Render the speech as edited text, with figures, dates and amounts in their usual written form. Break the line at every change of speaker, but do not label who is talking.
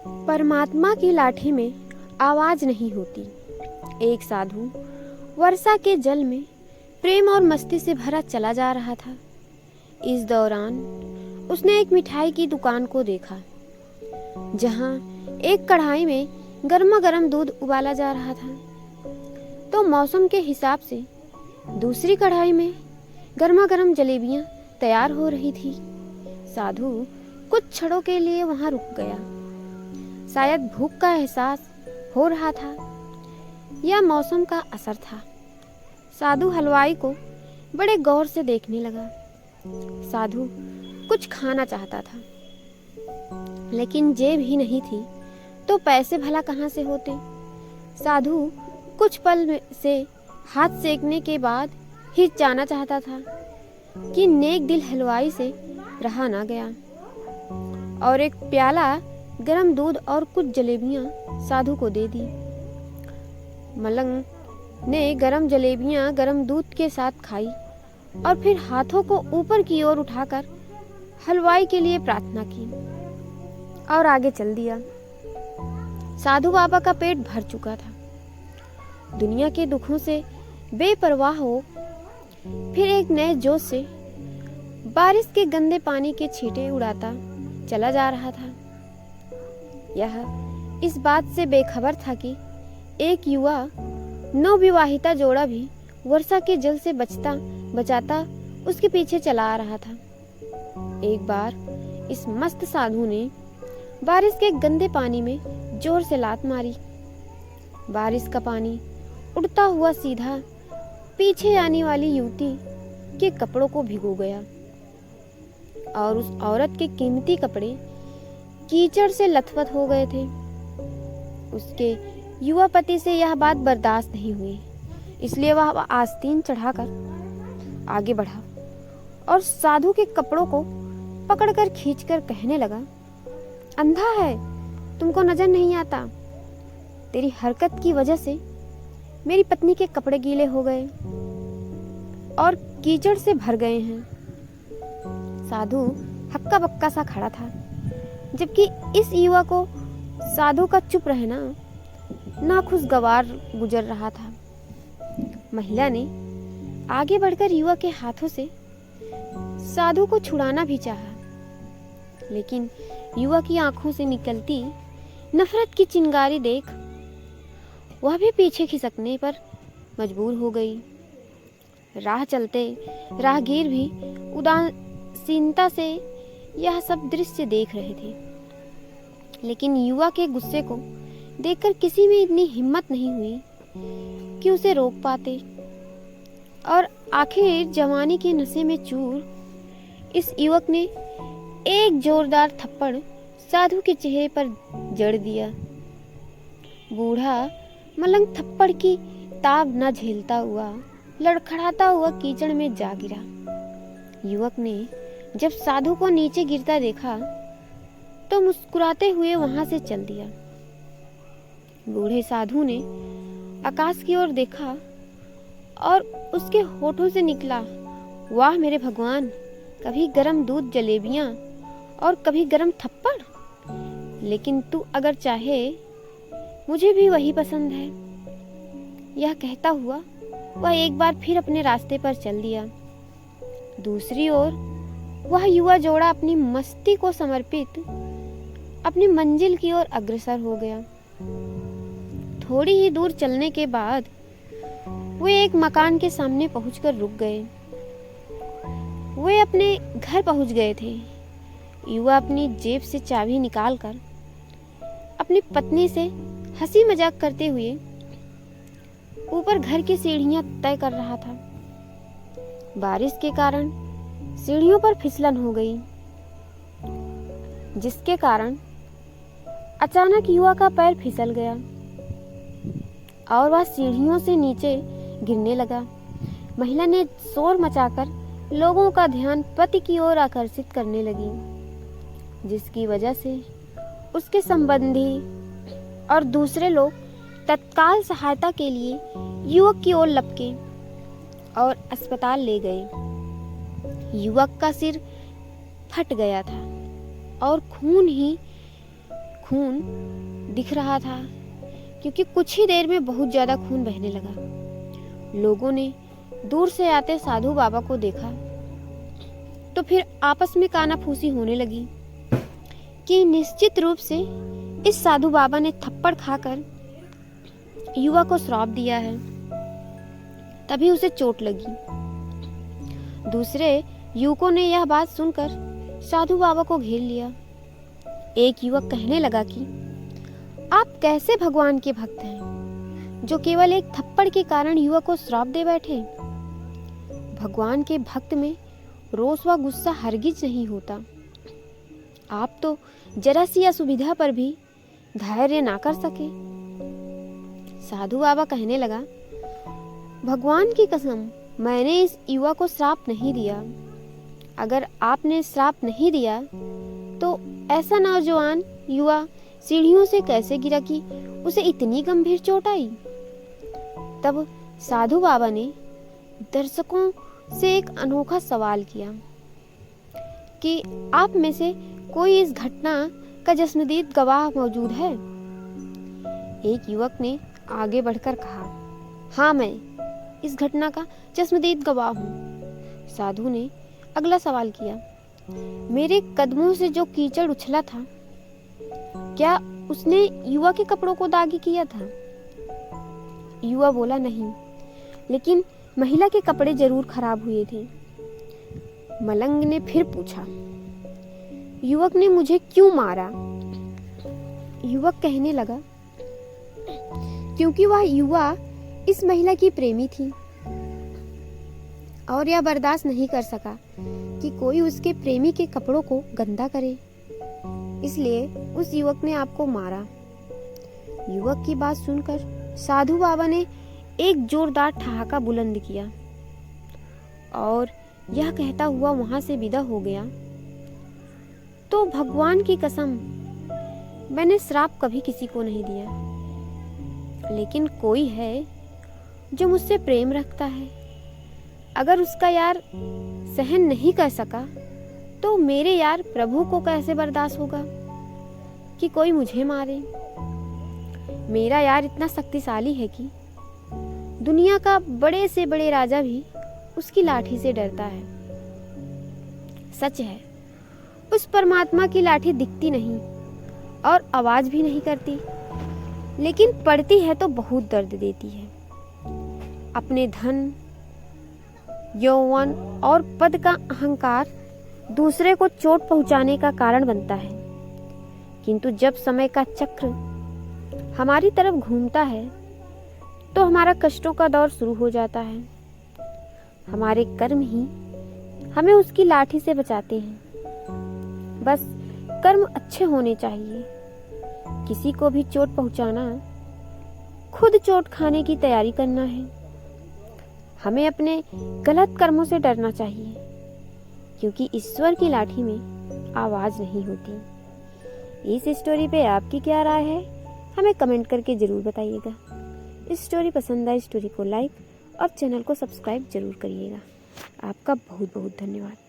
परमात्मा की लाठी में आवाज नहीं होती। एक साधु वर्षा के जल में प्रेम और मस्ती से भरा चला जा रहा था। इस दौरान उसने एक मिठाई की दुकान को देखा, जहां एक कढ़ाई में गर्मा गर्म दूध उबाला जा रहा था। तो मौसम के हिसाब से दूसरी कढ़ाई में गर्मा गर्म जलेबियां तैयार हो रही थी। साधु कुछ क्षणों के लिए वहां रुक गया। शायद भूख का एहसास हो रहा था या मौसम का असर था। साधु हलवाई को बड़े गौर से देखने लगा। साधु कुछ खाना चाहता था, लेकिन जेब ही नहीं थी तो पैसे भला कहाँ से होते। साधु कुछ पल से हाथ सेकने के बाद ही जाना चाहता था कि नेक दिल हलवाई से रहा ना गया और एक प्याला गरम दूध और कुछ जलेबियां साधु को दे दी। मलंग ने गरम जलेबियां गरम दूध के साथ खाई और फिर हाथों को ऊपर की ओर उठाकर हलवाई के लिए प्रार्थना की और आगे चल दिया। साधु बाबा का पेट भर चुका था। दुनिया के दुखों से बेपरवाह हो फिर एक नए जोश से बारिश के गंदे पानी के छींटे उड़ाता चला जा रहा था। यह इस बात से बेखबर था कि एक युवा नवविवाहिता जोड़ा भी वर्षा के जल से बचाता उसके पीछे चला आ रहा था। एक बार इस मस्त साधु ने बारिश के गंदे पानी में जोर से लात मारी। बारिश का पानी उड़ता हुआ सीधा पीछे आने वाली युवती के कपड़ों को भिगो गया और उस औरत के कीमती कपड़े कीचड़ से लथपथ हो गए थे। उसके युवा पति से यह बात बर्दाश्त नहीं हुई, इसलिए वह आस्तीन चढ़ाकर आगे बढ़ा और साधु के कपड़ों को पकड़कर खींचकर कहने लगा, अंधा है, तुमको नजर नहीं आता? तेरी हरकत की वजह से मेरी पत्नी के कपड़े गीले हो गए और कीचड़ से भर गए हैं। साधु हक्का बक्का सा खड़ा था, जबकि इस युवा को साधु का चुप रहना नाखुशगवार गुजर रहा था। महिला ने आगे बढ़कर युवा के हाथों से साधु को छुड़ाना भी चाहा, लेकिन युवा की आंखों से निकलती नफरत की चिंगारी देख वह भी पीछे खिसकने पर मजबूर हो गई। राह चलते राहगीर भी उदासीनता से यह सब दृश्य देख रहे थे, लेकिन युवा के गुस्से को देखकर किसी में इतनी हिम्मत नहीं हुई कि उसे रोक पाते। और आखिर जवानी के नशे में चूर इस युवक ने एक जोरदार थप्पड़ साधु के चेहरे पर जड़ दिया। बूढ़ा मलंग थप्पड़ की ताब न झेलता हुआ लड़खड़ाता हुआ कीचड़ में जा गिरा। युवक ने जब साधु को नीचे गिरता देखा तो मुस्कुराते हुए वहां से चल दिया। बूढ़े साधु ने आकाश की ओर देखा और उसके होठों से निकला, वाह मेरे भगवान, कभी गरम दूध जलेबियां और कभी गरम थप्पड़, लेकिन तू अगर चाहे मुझे भी वही पसंद है। यह कहता हुआ वह एक बार फिर अपने रास्ते पर चल दिया। दूसरी ओर वह युवा जोड़ा अपनी मस्ती को समर्पित अपनी मंजिल की ओर अग्रसर हो गया। थोड़ी ही दूर चलने के बाद वे एक मकान के सामने पहुंचकर रुक गए। वे अपने घर पहुंच गए थे। युवा अपनी जेब से चाबी निकालकर अपनी पत्नी से हंसी मजाक करते हुए ऊपर घर की सीढ़ियां तय कर रहा था। बारिश के कारण सीढ़ियों पर फिसलन हो गई, जिसके कारण अचानक युवा का पैर फिसल गया और वह सीढ़ियों से नीचे गिरने लगा। महिला ने शोर मचाकर लोगों का ध्यान पति की ओर आकर्षित करने लगी, जिसकी वजह से उसके संबंधी और दूसरे लोग तत्काल सहायता के लिए युवक की ओर लपके और अस्पताल ले गए। युवक का सिर फट गया था और खून ही खून दिख रहा था, क्योंकि कुछ ही देर में बहुत ज़्यादा खून बहने लगा। लोगों ने दूर से आते साधु बाबा को देखा तो फिर आपस में कानाफूसी होने लगी कि निश्चित रूप से इस साधु बाबा ने थप्पड़ खाकर युवा को श्राप दिया है, तभी उसे चोट लगी। दूसरे युवकों ने यह बात सुनकर साधु बाबा को घेर लिया। एक युवक कहने लगा कि आप कैसे भगवान के भक्त हैं जो केवल एक थप्पड़ के कारण युवक को श्राप दे बैठे। भगवान के भक्त में रोष व गुस्सा हरगिज नहीं होता। आप तो जरा सी असुविधा पर भी धैर्य ना कर सके। साधु बाबा कहने लगा, भगवान की कसम, मैंने इस युवा को श्राप नहीं दिया। अगर आपने श्राप नहीं दिया तो ऐसा नौजवान युवा सीढ़ियों से कैसे गिरा कि उसे इतनी गंभीर चोट आई। तब साधु बाबा ने दर्शकों से एक अनोखा सवाल किया कि आप में से कोई इस घटना का जश्नदीद गवाह मौजूद है। एक युवक ने आगे बढ़कर कहा, हाँ, मैं इस घटना का चश्मदीद गवाह हूँ। साधु ने अगला सवाल किया, मेरे कदमों से जो कीचड़ उछला था, क्या उसने युवा के कपड़ों को दागी किया था? युवा बोला, नहीं, लेकिन महिला के कपड़े जरूर खराब हुए थे। मलंग ने फिर पूछा, युवक ने मुझे क्यों मारा? युवक कहने लगा, क्योंकि वह युवा इस महिला की प्रेमी थी और यह बर्दाश्त नहीं कर सका कि कोई उसके प्रेमी के कपड़ों को गंदा करे, इसलिए उस युवक ने आपको मारा। युवक की बात सुनकर साधु बाबा ने एक जोरदार ठहाका बुलंद किया और यह कहता हुआ वहां से विदा हो गया। तो भगवान की कसम, मैंने श्राप कभी किसी को नहीं दिया, लेकिन कोई है जो मुझसे प्रेम रखता है। अगर उसका यार सहन नहीं कर सका तो मेरे यार प्रभु को कैसे बर्दाश्त होगा कि कोई मुझे मारे। मेरा यार इतना शक्तिशाली है कि दुनिया का बड़े से बड़े राजा भी उसकी लाठी से डरता है। सच है, उस परमात्मा की लाठी दिखती नहीं और आवाज भी नहीं करती, लेकिन पड़ती है तो बहुत दर्द देती है। अपने धन, यौवन और पद का अहंकार दूसरे को चोट पहुंचाने का कारण बनता है, किंतु जब समय का चक्र हमारी तरफ घूमता है तो हमारा कष्टों का दौर शुरू हो जाता है। हमारे कर्म ही हमें उसकी लाठी से बचाते हैं। बस कर्म अच्छे होने चाहिए। किसी को भी चोट पहुंचाना, खुद चोट खाने की तैयारी करना है। हमें अपने गलत कर्मों से डरना चाहिए, क्योंकि ईश्वर की लाठी में आवाज नहीं होती। इस स्टोरी पे आपकी क्या राय है, हमें कमेंट करके जरूर बताइएगा। इस स्टोरी पसंद आए, स्टोरी को लाइक और चैनल को सब्सक्राइब जरूर करिएगा। आपका बहुत बहुत धन्यवाद।